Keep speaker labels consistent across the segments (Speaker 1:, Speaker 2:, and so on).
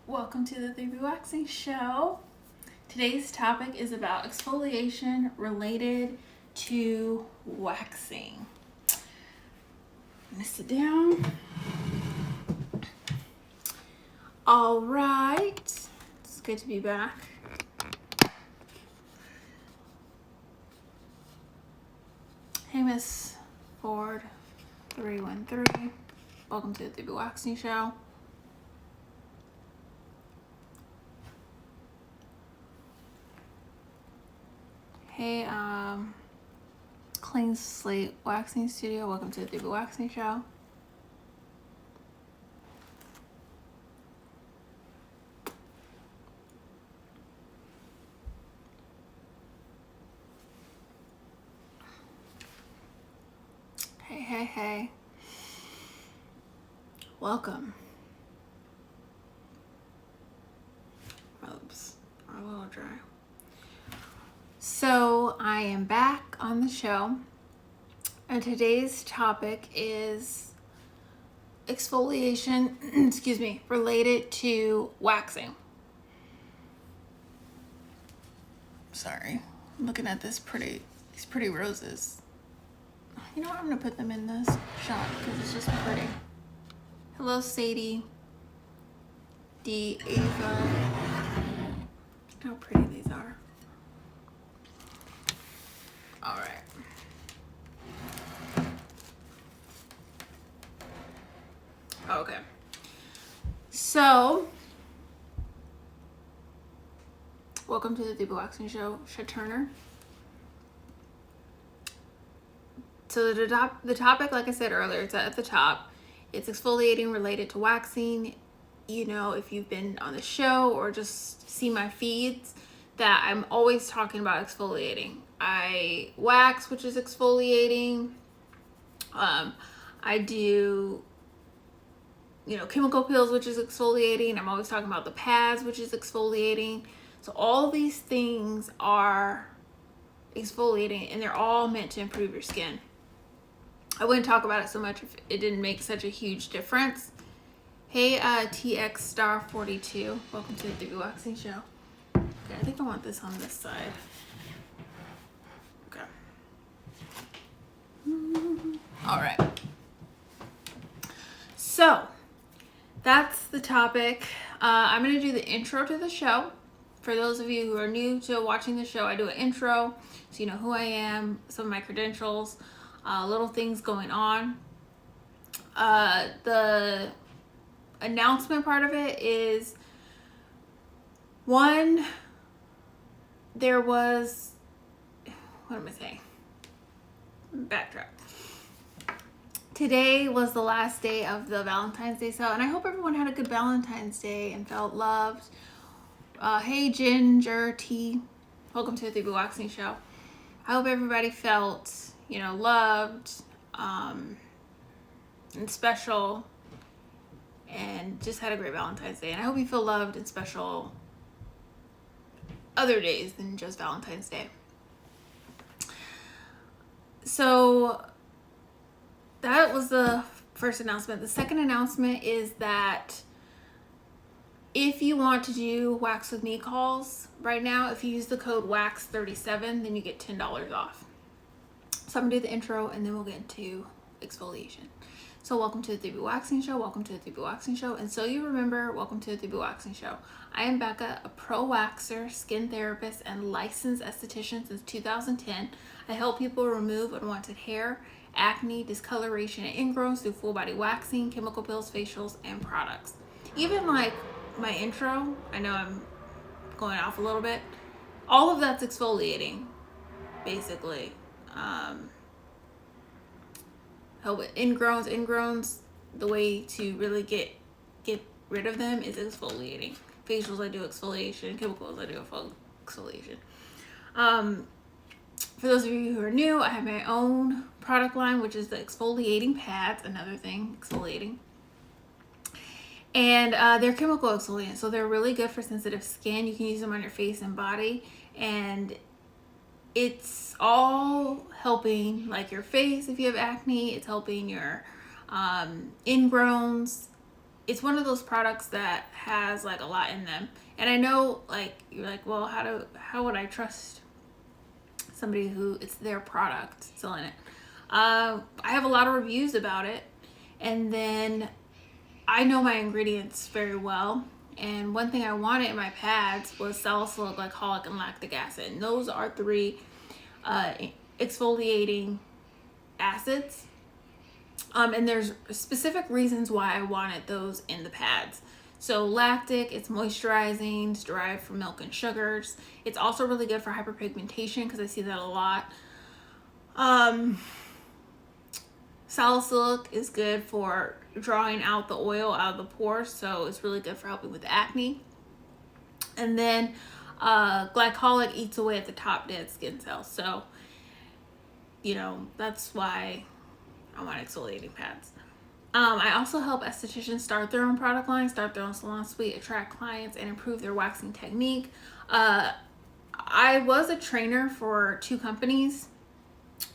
Speaker 1: Welcome to the 3BWaxing show. Today's topic is about exfoliation related to waxing. I'm gonna sit down. All right, it's good to be back. Hey, Miss Ford 313. Welcome to the 3BWaxing show. Hey, Clean Slate Waxing Studio. Welcome to the 3BWaxing show. Hey. Welcome. Oops, I'm a little dry. So I am back on the show, and today's topic is exfoliation, related to waxing. Sorry, I'm looking at these pretty roses. You know what? I'm gonna put them in this shot because it's just pretty. Hello, Sadie. D. Ava. How pretty these are. All right. Okay. So, welcome to the 3BWaxing show, Sha Turner. So the topic, like I said earlier, it's at the top. It's exfoliating related to waxing. You know, if you've been on the show or just see my feeds, that I'm always talking about exfoliating. I wax, which is exfoliating. I do, chemical peels, which is exfoliating. I'm always talking about the pads, which is exfoliating. So all these things are exfoliating, and they're all meant to improve your skin. I wouldn't talk about it so much if it didn't make such a huge difference. Hey, TX Star 42. Welcome to the 3BWaxing show. Okay, I think I want this on this side. Okay. All right. So, that's the topic. I'm going to do the intro to the show. For those of you who are new to watching the show, I do an intro so you know who I am, some of my credentials, little things going on. The announcement part of it is, one, there was, what am I saying? Backtrack. Today was the last day of the Valentine's Day sale, and I hope everyone had a good Valentine's Day and felt loved. Hey, Ginger T. Welcome to the 3BWaxing show. I hope everybody felt, loved, and special, and just had a great Valentine's Day. And I hope you feel loved and special other days than just Valentine's Day. So that was the first announcement. The second announcement is that if you want to do Wax With Me calls right now, if you use the code WAX37, then you get $10 off. So I'm going to do the intro, and then we'll get into exfoliation. So welcome to the 3BWaxing show. Welcome to the 3BWaxing show. And so you remember, welcome to the 3BWaxing show. I am Becca, a pro waxer, skin therapist, and licensed esthetician since 2010. I help people remove unwanted hair, acne, discoloration, and ingrowns through full body waxing, chemical peels, facials, and products. Even like my intro, I know I'm going off a little bit. All of that's exfoliating, basically. Help with ingrowns. The way to really get rid of them is exfoliating. Facials, I do exfoliation. Chemicals, I do exfoliation. For those of you who are new, I have my own product line, which is the exfoliating pads. Another thing, exfoliating. And they're chemical exfoliants, so they're really good for sensitive skin. You can use them on your face and body, and it's all helping like your face if you have acne. It's helping your ingrowns, it's one of those products that has like a lot in them. And I know, like, you're like, well, how would I trust somebody who it's their product selling it? I have a lot of reviews about it, and then I know my ingredients very well. And one thing I wanted in my pads was salicylic, glycolic, and lactic acid. And those are 3 exfoliating acids. And there's specific reasons why I wanted those in the pads. So lactic, it's moisturizing, it's derived from milk and sugars. It's also really good for hyperpigmentation because I see that a lot. Salicylic is good for drawing out the oil out of the pores, so it's really good for helping with acne. And then glycolic eats away at the top dead skin cells. So, that's why I want exfoliating pads. I also help estheticians start their own product line, start their own salon suite, attract clients, and improve their waxing technique. I was a trainer for 2 companies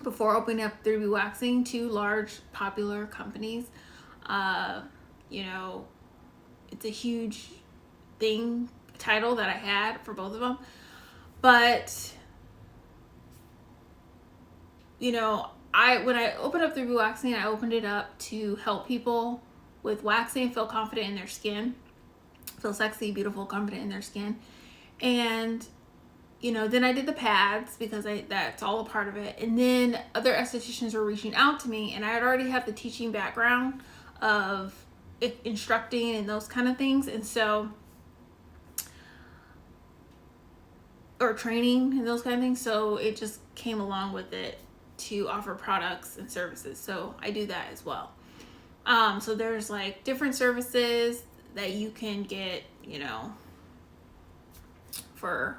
Speaker 1: before opening up 3BWaxing, 2 large popular companies. It's a huge title that I had for both of them. But, when I opened up 3BWaxing, I opened it up to help people with waxing feel confident in their skin, feel sexy, beautiful, confident in their skin. And then I did the pads because that's all a part of it. And then other estheticians were reaching out to me, and I had already had the teaching background of instructing and those kind of things. And so, or training and those kind of things. So it just came along with it to offer products and services. So I do that as well. So there's like different services that you can get, for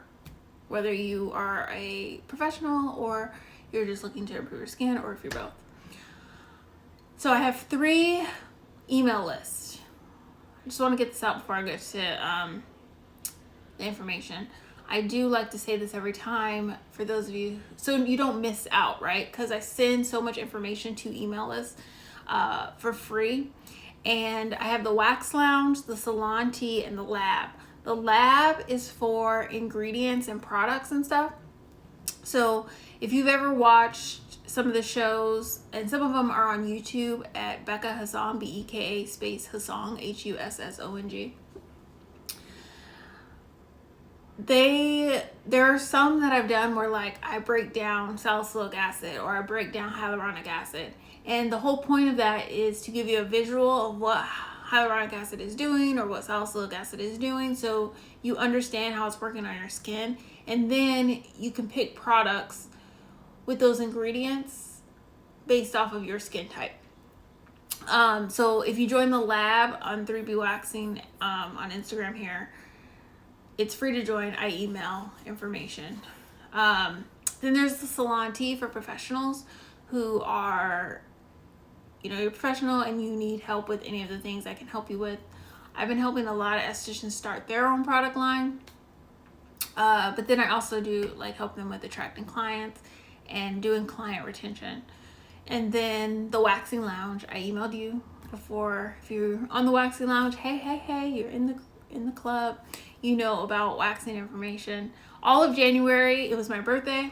Speaker 1: whether you are a professional or you're just looking to improve your skin, or if you're both. So I have 3 email lists. I just want to get this out before I get to the information. I do like to say this every time for those of you, so you don't miss out, right? Because I send so much information to email lists for free. And I have the Wax Lounge, the Salon Tea, and the Lab. The Lab is for ingredients and products and stuff. So if you've ever watched some of the shows, and some of them are on YouTube at Becca Hussong, BEKA space Hussong, HUSSONG. There are some that I've done where I break down salicylic acid or I break down hyaluronic acid. And the whole point of that is to give you a visual of what hyaluronic acid is doing or what salicylic acid is doing, so you understand how it's working on your skin. And then you can pick products with those ingredients based off of your skin type. So if you join the Lab on 3BWaxing on Instagram here, it's free to join. I email information. Then there's the Salon Tea for professionals who are, you're a professional and you need help with any of the things I can help you with. I've been helping a lot of estheticians start their own product line. But then I also do help them with attracting clients and doing client retention. And then the Waxing Lounge, I emailed you before. If you're on the Waxing Lounge, hey, you're in the club, about waxing information. All of January, it was my birthday.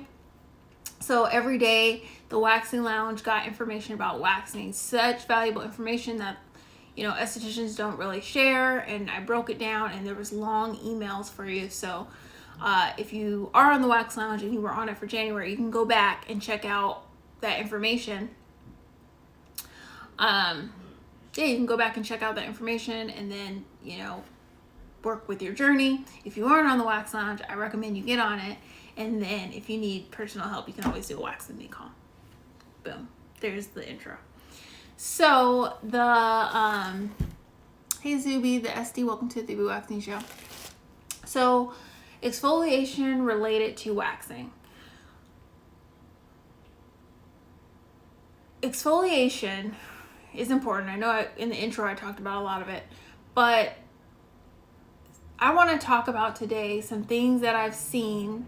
Speaker 1: So every day, the Waxing Lounge got information about waxing. Such valuable information that, estheticians don't really share. And I broke it down, and there was long emails for you. So if you are on the Wax Lounge and you were on it for January, you can go back and check out that information. You can go back and check out that information, and then, work with your journey. If you aren't on the Wax Lounge, I recommend you get on it. And then if you need personal help, you can always do a wax with me call. Boom. There's the intro. So hey Zuby, the SD, welcome to the 3BWaxing show. So exfoliation related to waxing. Exfoliation is important. I know in the intro I talked about a lot of it, but I want to talk about today some things that I've seen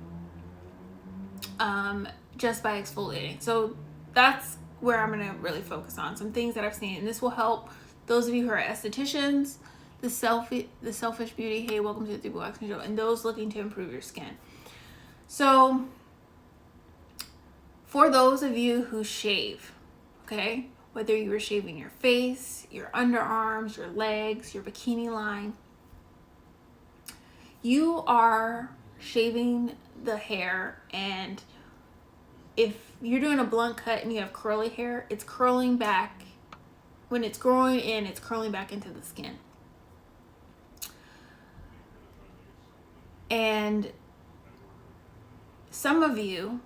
Speaker 1: just by exfoliating. So that's where I'm going to really focus on some things that I've seen, and this will help those of you who are estheticians, the selfish beauty, hey, welcome to the 3BWaxing show, and those looking to improve your skin. So for those of you who shave, okay, whether you were shaving your face, your underarms, your legs, your bikini line, you are shaving the hair, and if you're doing a blunt cut and you have curly hair, it's curling back. When it's growing in, it's curling back into the skin. And some of you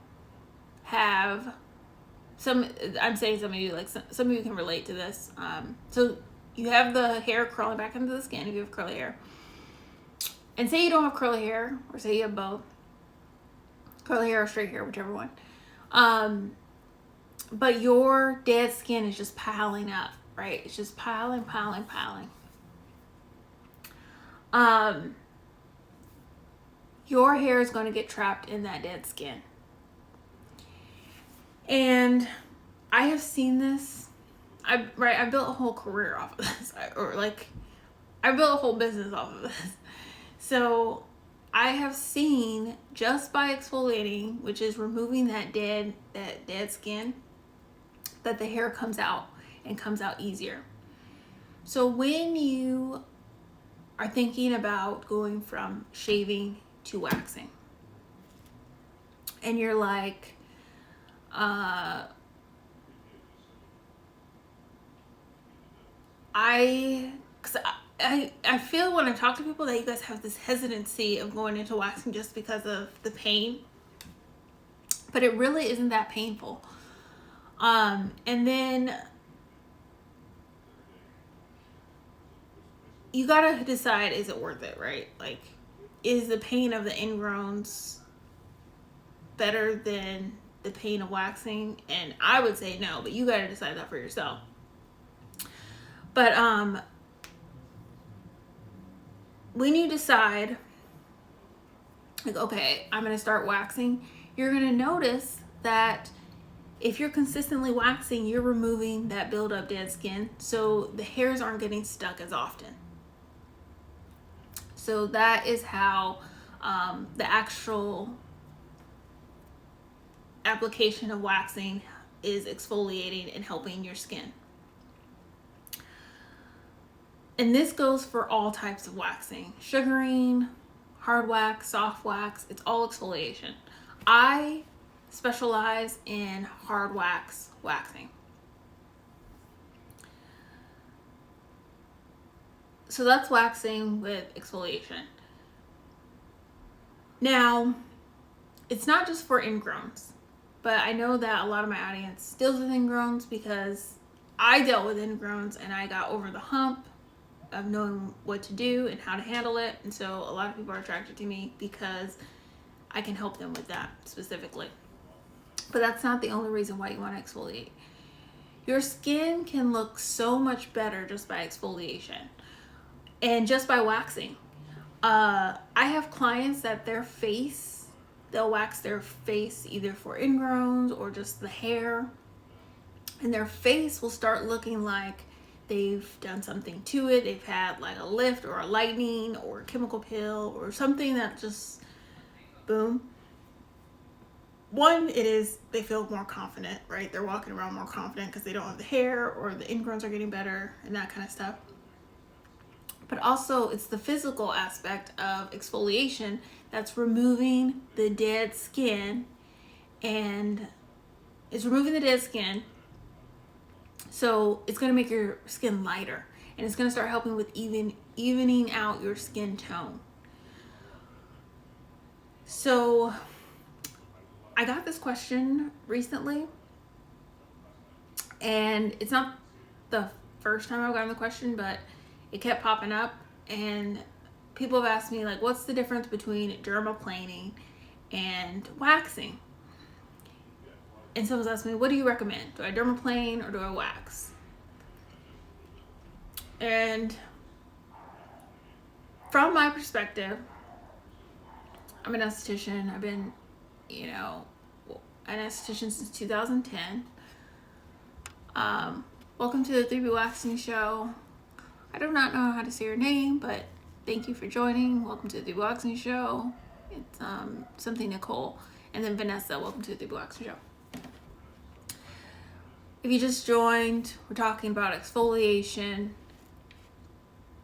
Speaker 1: have I'm saying some of you, like some of you can relate to this. So you have the hair curling back into the skin if you have curly hair. And say you don't have curly hair, or say you have both, curly hair or straight hair, whichever one. But your dead skin is just piling up, right? It's just piling. Your hair is going to get trapped in that dead skin. And I have seen this. I built a whole career off of this, I built a whole business off of this. So I have seen, just by exfoliating, which is removing that dead skin, that the hair comes out and comes out easier. So when you are thinking about going from shaving to waxing, and you're like, I feel when I talk to people that you guys have this hesitancy of going into waxing just because of the pain, but it really isn't that painful. And then you gotta decide, is it worth it, right? Like, is the pain of the ingrowns better than the pain of waxing? And I would say no, but you gotta decide that for yourself. But when you decide, like, okay, I'm gonna start waxing, you're gonna notice that if you're consistently waxing, you're removing that buildup dead skin, so the hairs aren't getting stuck as often. So that is how the actual application of waxing is exfoliating and helping your skin. And this goes for all types of waxing: sugaring, hard wax, soft wax. It's all exfoliation. I specialize in hard wax waxing. So that's waxing with exfoliation. Now, it's not just for ingrowns, but I know that a lot of my audience deals with ingrowns, because I dealt with ingrowns and I got over the hump of knowing what to do and how to handle it. And so a lot of people are attracted to me because I can help them with that specifically. But that's not the only reason why you want to exfoliate. Your skin can look so much better just by exfoliation and just by waxing. I have clients that they'll wax their face either for ingrowns or just the hair, and their face will start looking like they've done something to it. They've had like a lift or a lightning or a chemical peel or something that just, boom. One, it is, they feel more confident, right? They're walking around more confident because they don't have the hair, or the ingrowns are getting better and that kind of stuff. But also, it's the physical aspect of exfoliation that's removing the dead skin, and it's removing the dead skin. So it's going to make your skin lighter, and it's going to start helping with evening out your skin tone. So I got this question recently, and it's not the first time I've gotten the question, but it kept popping up, and people have asked me, like, what's the difference between dermaplaning and waxing? And someone's asked me, what do you recommend? Do I dermaplane or do I wax? And from my perspective, I'm an esthetician. I've been, an esthetician since 2010. Welcome to the 3BWaxing show. I do not know how to say your name, but thank you for joining. Welcome to the 3BWaxing Show. It's something Nicole. And then Vanessa, welcome to the 3BWaxing Show. If you just joined, we're talking about exfoliation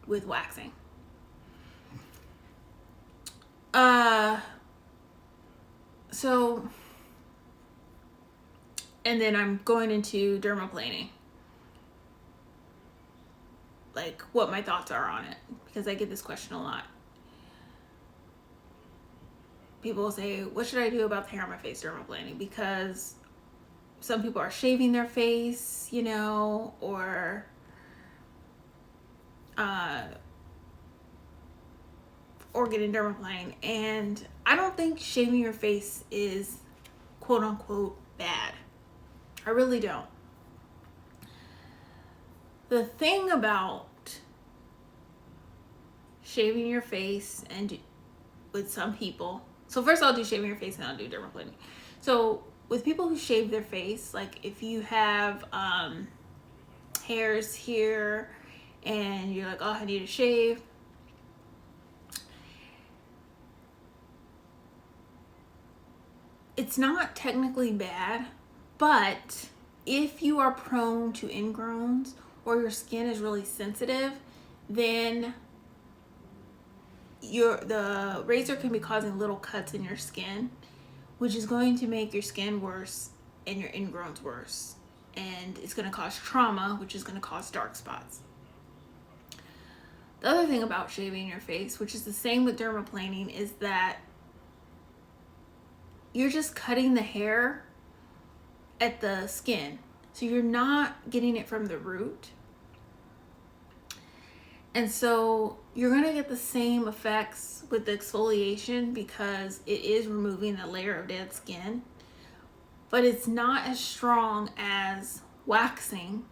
Speaker 1: with waxing. And then I'm going into dermaplaning. Like what my thoughts are on it, because I get this question a lot. People will say, what should I do about the hair on my face dermaplaning? Because some people are shaving their face, or getting dermaplaning. And I don't think shaving your face is quote unquote bad. I really don't. The thing about shaving your face and with some people, so first I'll do shaving your face and I'll do dermaplaning. So with people who shave their face, like if you have hairs here and you're like, oh, I need a shave, it's not technically bad, but if you are prone to ingrowns or your skin is really sensitive, then the razor can be causing little cuts in your skin, which is going to make your skin worse and your ingrowns worse. And it's going to cause trauma, which is going to cause dark spots. The other thing about shaving your face, which is the same with dermaplaning, is that you're just cutting the hair at the skin. So you're not getting it from the root. And so you're going to get the same effects with the exfoliation because it is removing a layer of dead skin. But it's not as strong as waxing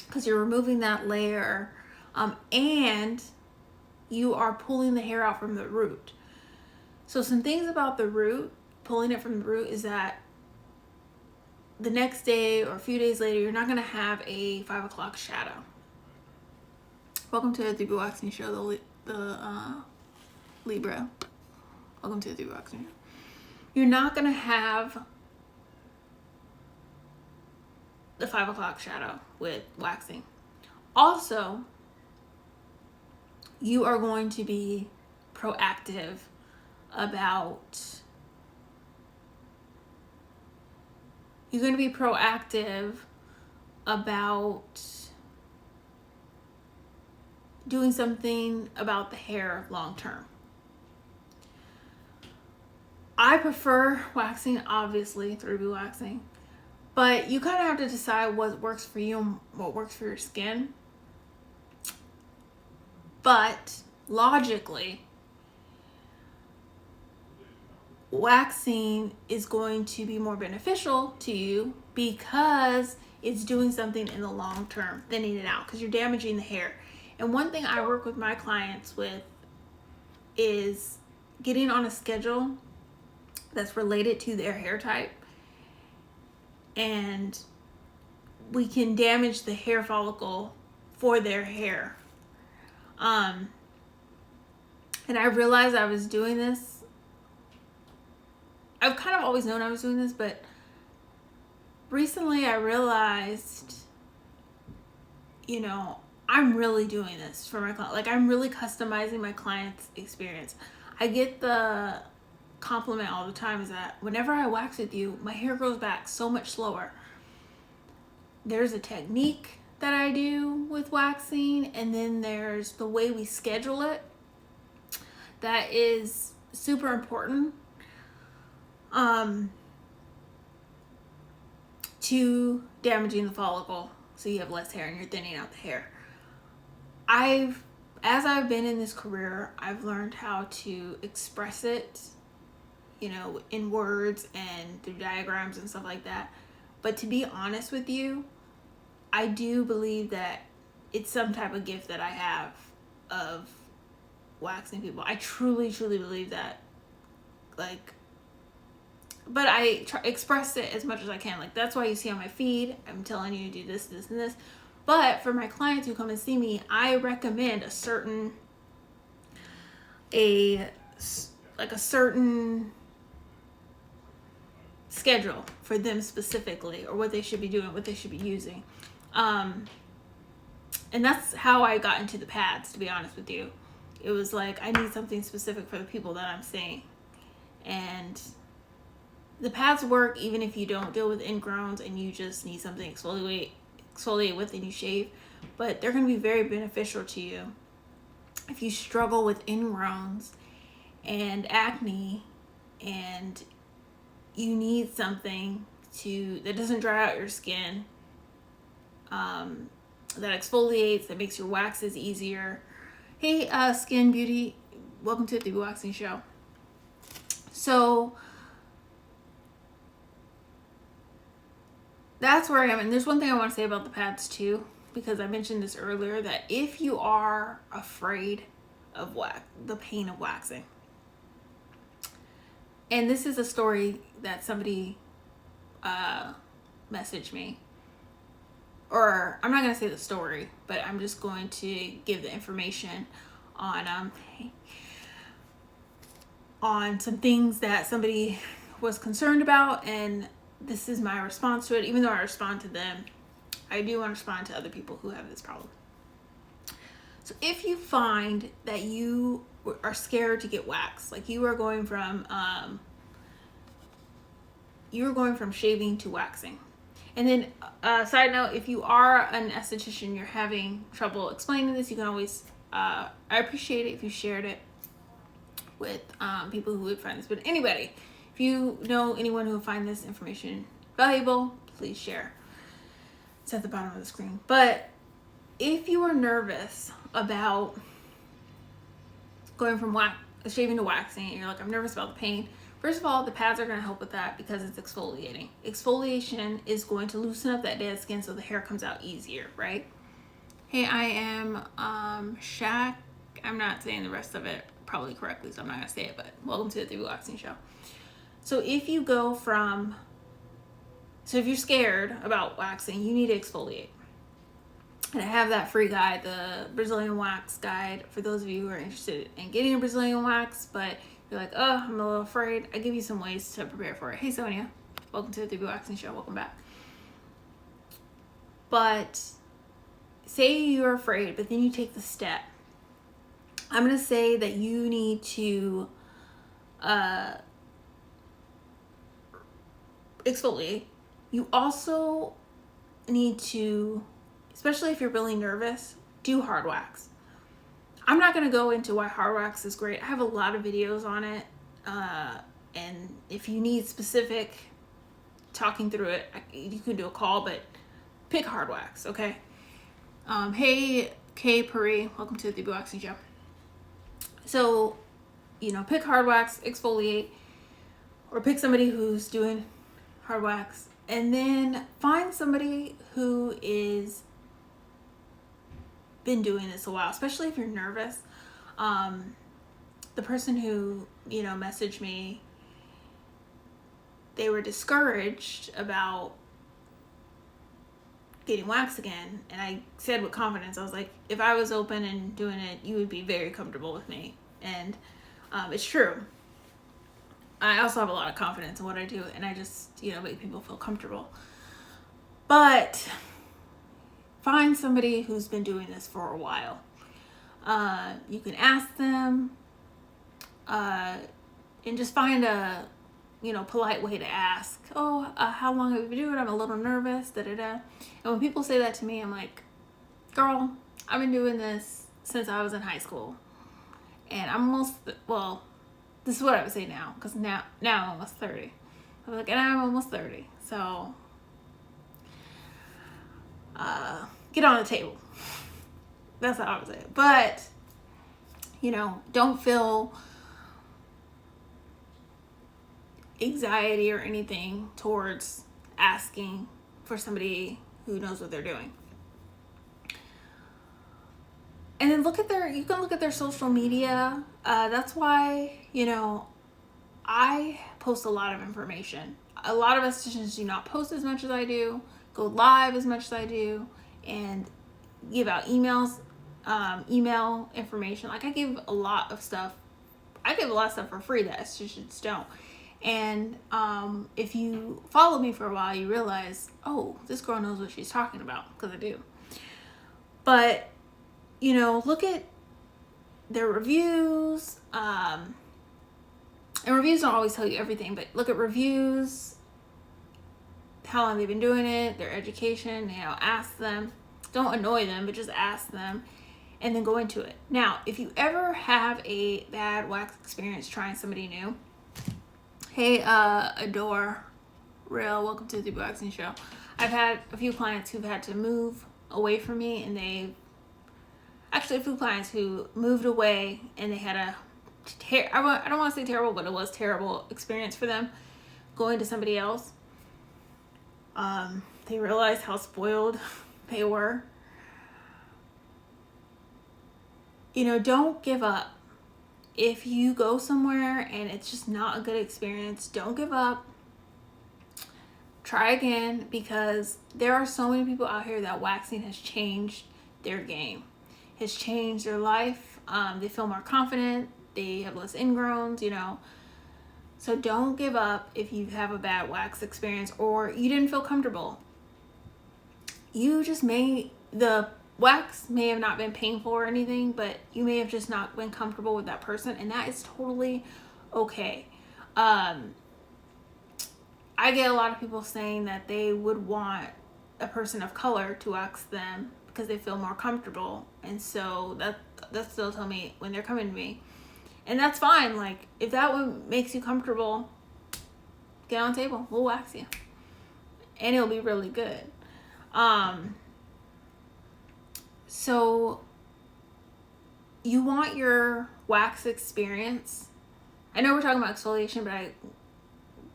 Speaker 1: because you're removing that layer and you are pulling the hair out from the root. So some things about the root, pulling it from the root, is that the next day or a few days later, you're not going to have a 5 o'clock shadow. Welcome to the 3BWaxing Show, the Libra. Welcome to the 3BWaxing Show. You're not going to have the 5 o'clock shadow with waxing. Also, you are going to be proactive about doing something about the hair long term. I prefer waxing, obviously, 3BWaxing, but you kind of have to decide what works for you and what works for your skin. But logically, waxing is going to be more beneficial to you because it's doing something in the long term, thinning it out, because you're damaging the hair. And one thing I work with my clients with is getting on a schedule that's related to their hair type. And we can damage the hair follicle for their hair. And I realized I was doing this. I've kind of always known I was doing this, but recently I realized, I'm really doing this for my client. Like, I'm really customizing my client's experience. I get the compliment all the time is that whenever I wax with you, my hair grows back so much slower. There's a technique that I do with waxing, and then there's the way we schedule it that is super important to damaging the follicle so you have less hair and you're thinning out the hair. As I've been in this career, I've learned how to express it, in words and through diagrams and stuff like that. But to be honest with you, I do believe that it's some type of gift that I have of waxing people. I truly, truly believe that. But I express it as much as I can. Like, that's why you see on my feed, I'm telling you to do this, this, and this. But for my clients who come and see me, I recommend a certain schedule for them specifically, or what they should be doing, what they should be using. And that's how I got into the pads, to be honest with you. It was like, I need something specific for the people that I'm seeing. And the pads work even if you don't deal with ingrowns and you just need something to exfoliate with and you shave. But they're going to be very beneficial to you if you struggle with ingrowns and acne and you need something that doesn't dry out your skin, that exfoliates, that makes your waxes easier. Hey, Skin Beauty, welcome to the 3BWaxing show. So that's where I am. And there's one thing I want to say about the pads too, because I mentioned this earlier, that if you are afraid of the pain of waxing, and this is a story that somebody messaged me, or I'm not going to say the story, but I'm just going to give the information on some things that somebody was concerned about, and this is my response to it. Even though I respond to them, I do want to respond to other people who have this problem. So if you find that you are scared to get waxed, like you are going from shaving to waxing. And then side note, if you are an esthetician, you're having trouble explaining this, you can always I appreciate it if you shared it with people who would find this. But anybody, if you know anyone who will find this information valuable, please share. It's at the bottom of the screen. But if you are nervous about going from shaving to waxing, and you're like, I'm nervous about the pain, first of all, the pads are going to help with that because it's exfoliating. Exfoliation is going to loosen up that dead skin so the hair comes out easier, right? Hey, I am Shaq. I'm not saying the rest of it probably correctly, so I'm not going to say it, but welcome to the 3BWaxing show. So if you're scared about waxing, you need to exfoliate. And I have that free guide, the Brazilian wax guide, for those of you who are interested in getting a Brazilian wax, but you're like, oh, I'm a little afraid. I give you some ways to prepare for it. Hey, Sonia, welcome to the 3BWaxing show. Welcome back. But say you're afraid, but then you take the step. I'm going to say that you need to exfoliate. You also need to, especially if you're really nervous, do hard wax. I'm not going to go into why hard wax is great. I have a lot of videos on it. And if you need specific talking through it, you can do a call, but pick hard wax, okay? Hey, Kay Puri, welcome to the 3BWaxing show. So, pick hard wax, exfoliate, or pick somebody who's doing hard wax, and then find somebody who is been doing this a while, especially if you're nervous. The person who messaged me, they were discouraged about getting wax again, and I said with confidence, I was like, if I was open and doing it, you would be very comfortable with me. And it's true. I also have a lot of confidence in what I do, and I just make people feel comfortable. But find somebody who's been doing this for a while. You can ask them, and just find a polite way to ask. Oh, how long have you been doing it? I'm a little nervous. Da da da. And when people say that to me, I'm like, girl, I've been doing this since I was in high school, and I'm this is what I would say now, because now I'm almost 30. I'm like, and I'm almost 30, so get on the table. That's how I would say it. But don't feel anxiety or anything towards asking for somebody who knows what they're doing. And then you can look at their social media. That's why, I post a lot of information. A lot of estheticians do not post as much as I do, go live as much as I do. And give out emails, email information. Like I give a lot of stuff. I give a lot of stuff for free that estheticians don't. And if you follow me for a while, you realize, oh, this girl knows what she's talking about, because I do. But, you know, look at their reviews. And reviews don't always tell you everything, but look at reviews, how long they've been doing it, their education, you know, ask them. Don't annoy them, but just ask them, and then go into it. Now, if you ever have a bad wax experience trying somebody new, hey, Adore Real, welcome to the 3BWaxing show. I've had a few clients who've had to move away from me, and a few clients who moved away, and they had I don't want to say terrible, but it was terrible experience for them going to somebody else. They realized how spoiled they were. You know, don't give up. If you go somewhere and it's just not a good experience, don't give up. Try again, because there are so many people out here that waxing has changed their game, has changed their life. They feel more confident. They have less ingrowns, you know. So don't give up if you have a bad wax experience or you didn't feel comfortable. The wax may have not been painful or anything, but you may have just not been comfortable with that person, and that is totally okay. I get a lot of people saying that they would want a person of color to wax them because they feel more comfortable, and so that's still tell me when they're coming to me, and that's fine. Like, if that one makes you comfortable, get on the table, we'll wax you, and it'll be really good. So you want your wax experience. I know we're talking about exfoliation,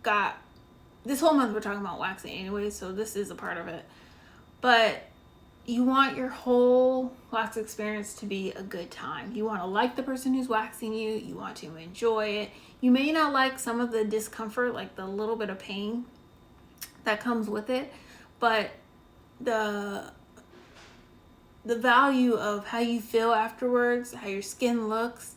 Speaker 1: but this whole month we're talking about waxing anyway, so this is a part of it. But you want your whole wax experience to be a good time. You want to like the person who's waxing you. You want to enjoy it. You may not like some of the discomfort, like the little bit of pain that comes with it, but the value of how you feel afterwards, how your skin looks,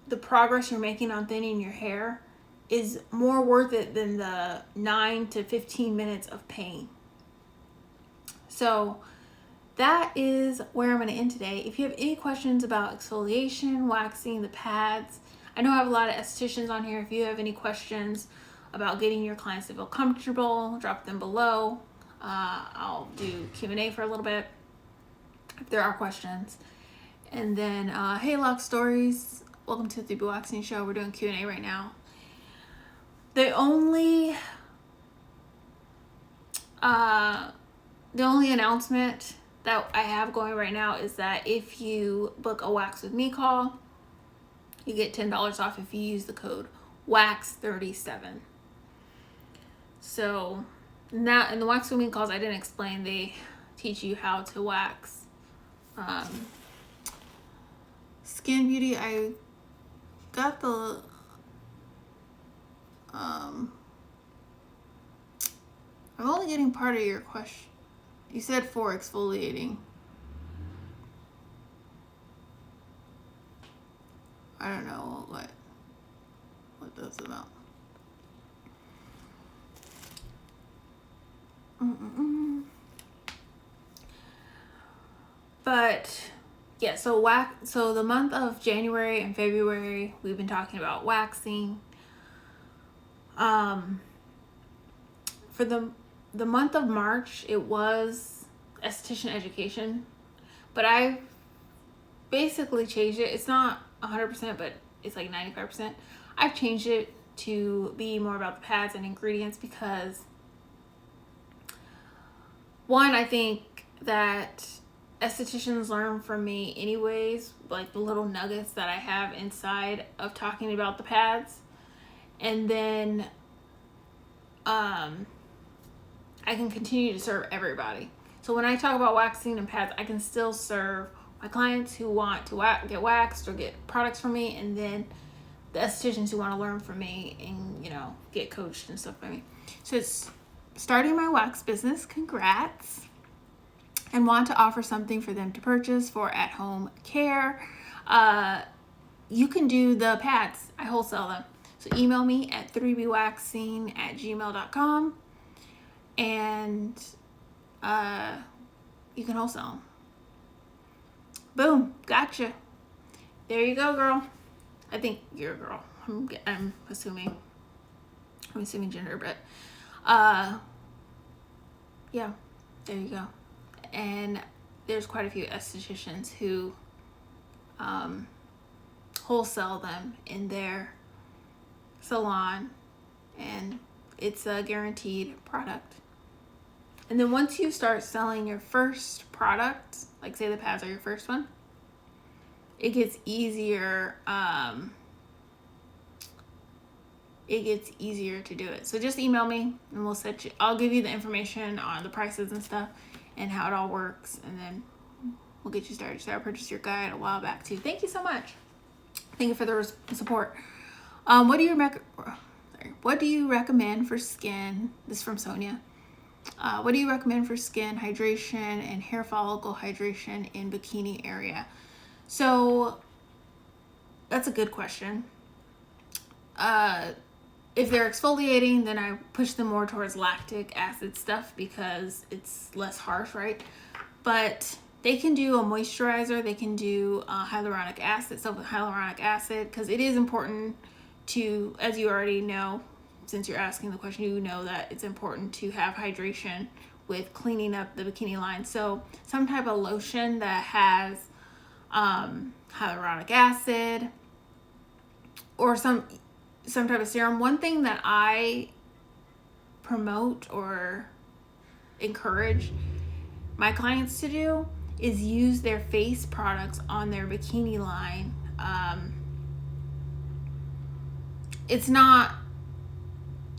Speaker 1: the progress you're making on thinning your hair is more worth it than the 9 to 15 minutes of pain. So that is where I'm going to end today. If you have any questions about exfoliation, waxing, the pads, I know I have a lot of estheticians on here. If you have any questions about getting your clients to feel comfortable, drop them below. I'll do Q&A for a little bit if there are questions. And then, hey, Lock Stories, welcome to the 3BWaxing show. We're doing Q&A right now. The only announcement that I have going right now is that if you book a Wax With Me call, you get $10 off if you use the code WAX37. So now in the Wax With Me calls, I didn't explain, they teach you how to wax. Skin Beauty, I got the I'm only getting part of your question. You said for exfoliating. I don't know what that's about. But yeah, so the month of January and February, we've been talking about waxing. For the month of March, it was esthetician education, but I basically changed it. It's not 100%, but it's like 95%. I've changed it to be more about the pads and ingredients because, one, I think that estheticians learn from me anyways, like the little nuggets that I have inside of talking about the pads. And then I can continue to serve everybody. So when I talk about waxing and pads, I can still serve my clients who want to get waxed or get products from me, and then the estheticians who want to learn from me and, you know, get coached and stuff by me. So it's starting my wax business. Congrats. and want to offer something for them to purchase for at-home care, you can do the pads. I wholesale them. So email me at 3BWaxing@gmail.com, and you can wholesale them. Boom, gotcha. There you go, girl. I think you're a girl. I'm assuming gender, but yeah, there you go. And there's quite a few estheticians who wholesale them in their salon, and it's a guaranteed product. And then once you start selling your first product, like say the pads are your first one, it gets easier. It gets easier to do it. So just email me and we'll set you. I'll give you the information on the prices and stuff and how it all works, and then we'll get you started. So I purchased your guide a while back too. Thank you so much. Thank you for the support. What do you recommend for skin? This is from Sonia. What do you recommend for skin hydration and hair follicle hydration in bikini area? So that's a good question. If they're exfoliating, then I push them more towards lactic acid stuff because it's less harsh, right? But they can do a moisturizer. They can do hyaluronic acid, hyaluronic acid, because it is important to, as you already know, since you're asking the question, you know that it's important to have hydration with cleaning up the bikini line. So some type of lotion that has hyaluronic acid, or some type of serum. One thing that I promote or encourage my clients to do is use their face products on their bikini line. It's not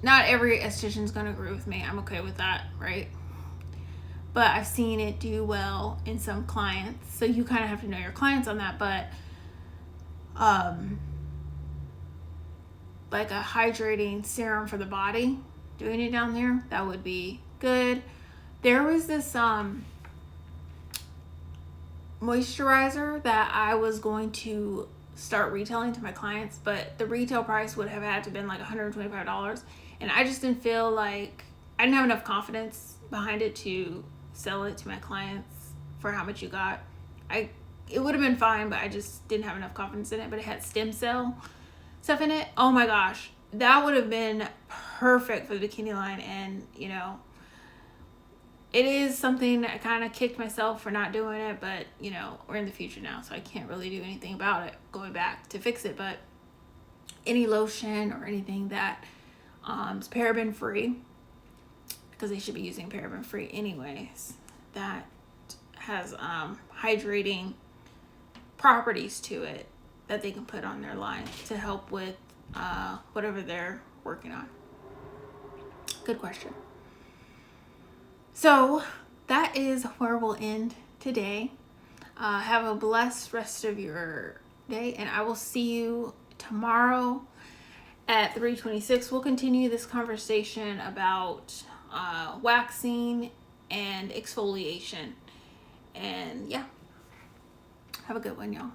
Speaker 1: every esthetician's going to agree with me. I'm okay with that, right? But I've seen it do well in some clients. So you kind of have to know your clients on that. But like a hydrating serum for the body, doing it down there, that would be good. There was this moisturizer that I was going to start retailing to my clients, but the retail price would have had to been like $125, and I just didn't feel like, I didn't have enough confidence behind it to sell it to my clients for how much you got. It would have been fine, but I just didn't have enough confidence in it. But it had stem cell stuff in it. Oh my gosh, that would have been perfect for the bikini line. And you know, it is something I kind of kicked myself for not doing it, but you know, we're in the future now, so I can't really do anything about it, going back to fix it. But any lotion or anything that is paraben free, because they should be using paraben free anyways, that has hydrating properties to it that they can put on their line to help with whatever they're working on. Good question. So that is where we'll end today. Have a blessed rest of your day, and I will see you tomorrow at 3:26. We'll continue this conversation about waxing and exfoliation. And yeah, have a good one, y'all.